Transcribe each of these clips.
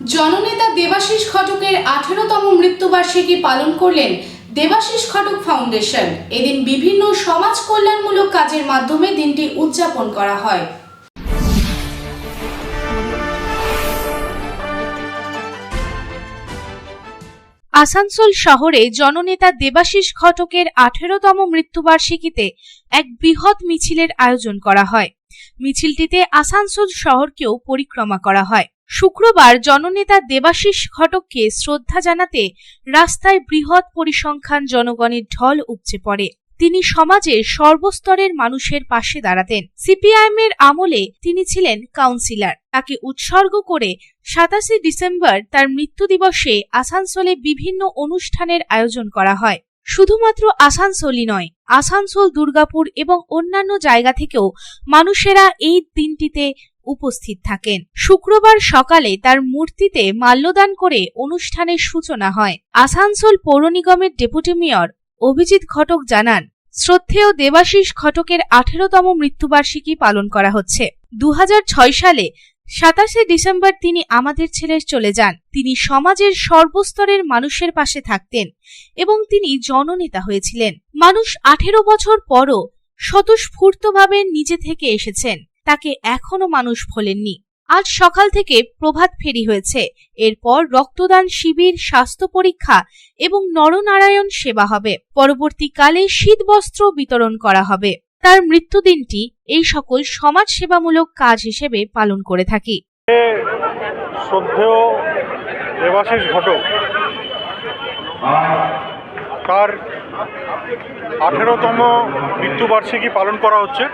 জননেতা দেবাশিস ঘটকের 18তম মৃত্যুবার্ষিকী পালন করলেন দেবাশিস ঘটক ফাউন্ডেশন। এদিন বিভিন্ন সমাজ কল্যাণমূলক কাজের মাধ্যমে দিনটি উদযাপন করা হয়। আসানসোল শহরে জননেতা দেবাশিস ঘটকের 18তম মৃত্যুবার্ষিকীতে এক বৃহৎ মিছিলের আয়োজন করা হয়। মিছিলটিতে আসানসোল শহরকেও পরিক্রমা করা হয়। শুক্রবার জননেতা দেবাশিস ঘটককে শ্রদ্ধা জানাতে রাস্তায় বৃহৎ পরিসংখ্যান জনগণের ঢল উপচে পড়ে। তিনি সমাজের সর্বস্তরের মানুষের পাশে দাঁড়াতেন। সিপিআইএম এর আমলে তিনি ছিলেন কাউন্সিলর। তাকে উৎসর্গ করে 27 ডিসেম্বর তার মৃত্যু দিবসে আসানসোলে বিভিন্ন অনুষ্ঠানের আয়োজন করা হয়। শুধুমাত্র আসানসোলই নয়, আসানসোল, দুর্গাপুর এবং অন্যান্য জায়গা থেকেও মানুষেরা এই দিনটিতে উপস্থিত থাকেন। শুক্রবার সকালে তার মূর্তিতে মাল্যদান করে অনুষ্ঠানের সূচনা হয়। আসানসোল পৌর নিগমের ডেপুটি মেয়র অভিজিৎ ঘটক জানান, শ্রদ্ধেয় দেবাশিস ঘটকের 18তম মৃত্যুবার্ষিকী পালন করা হচ্ছে। 2006 সালে 27 ডিসেম্বর তিনি আমাদের ছেড়ে চলে যান। তিনি সমাজের সর্বস্তরের মানুষের পাশে থাকতেন এবং তিনি জননেতা হয়েছিলেন। মানুষ 18 বছর পরও স্বতঃস্ফূর্তভাবে নিজে থেকে এসেছেন। তাকে এখনো মানুষ ভোলেননি। আজ সকাল থেকে প্রভাত ফেরি হয়েছে। এরপর রক্তদান শিবির, স্বাস্থ্য পরীক্ষা এবং নরনারায়ণ সেবা হবে। পরবর্তীকালে শীতবস্ত্র বিতরণ করা হবে। তার মৃত্যুদিনটি এই সকল সমাজ সেবামূলক কাজ হিসেবে পালন করে থাকি। শ্রদ্ধেয় দেবাশিস ঘটক তার 18তম মৃত্যুবার্ষিকী পালন করা হচ্ছে।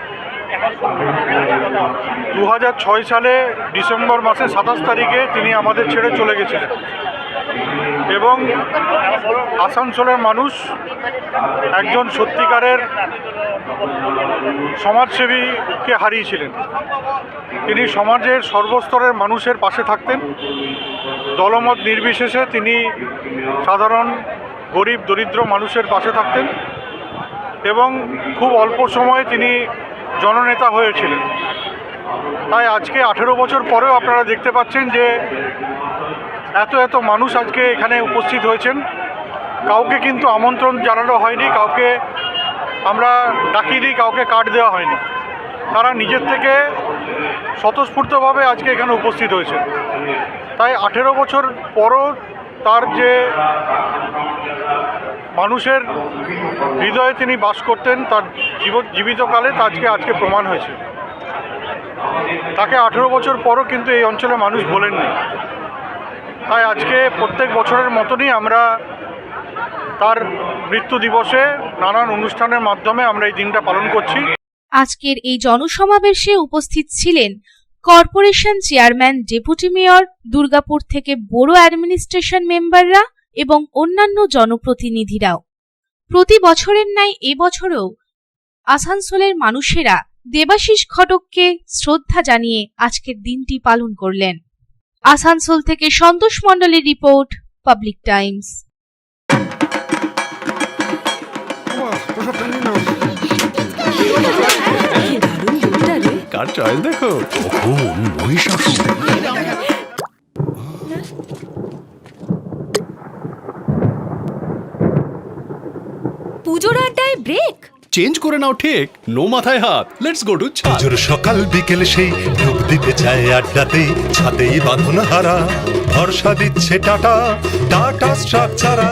2006 সালে ডিসেম্বর মাসে 27 তারিখে তিনি আমাদের ছেড়ে চলে গেছিলেন এবং আসানসোলের মানুষ একজন সত্যিকারের সমাজসেবীকে হারিয়েছিলেন। তিনি সমাজের সর্বস্তরের মানুষের পাশে থাকতেন। দলমত নির্বিশেষে তিনি সাধারণ গরিব দরিদ্র মানুষের পাশে থাকতেন এবং খুব অল্প সময়ে তিনি জননেতা হয়েছিলেন। তাই আজকে 18 বছর পরেও আপনারা দেখতে পাচ্ছেন যে এত মানুষ আজকে এখানে উপস্থিত হয়েছেন। কাউকে কিন্তু আমন্ত্রণ জানানো হয়নি, কাউকে আমরা ডাকিনি, কাউকে কার্ড দেওয়া হয়নি। তারা নিজের থেকে স্বতঃস্ফূর্তভাবে আজকে এখানে উপস্থিত হয়েছে। তাই 18 বছর পরও তার যে মানুষের হৃদয়ে তিনি বাস করতেন, তার জীবিতকালে তা আজকে প্রমাণ হয়েছে। তাকে 18 বছর পরও কিন্তু এই অঞ্চলে মানুষ বলেননি। তাই আজকে প্রত্যেক বছরের মতনই আমরা তার মৃত্যু দিবসে নানান অনুষ্ঠানের মাধ্যমে আমরা এই দিনটা পালন করছি। আজকের এই জনসমাবেশে উপস্থিত ছিলেন corporation chairman, deputy mayor, Durgapur থেকে বড় অ্যাডমিনিস্ট্রেশন মেম্বাররা এবং অন্যান্য জনপ্রতিনিধিরাও। প্রতি বছরের ন্যায় এবছরেও আসানসোলের মানুষেরা দেবাশিস ঘটককে শ্রদ্ধা জানিয়ে আজকের দিনটি পালন করলেন। আসানসোল থেকে সন্তোষ মণ্ডলের রিপোর্ট, পাবলিক টাইমস। কার চয়েস দেখো, কখন মহিষাসুর। পুজোর আড্ডায় ব্রেক চেঞ্জ করে নাও ঠিক, নো মাথায় হাত। লেটস গো টু ছাদ। পুজোর সকাল বিকেল সেই ডুব দিতে চায় আড্ডাতেই, ছাদেই বাঁধন হারা ভরসা দিচ্ছে টাটা, টাটা স্ট্রাকচারা।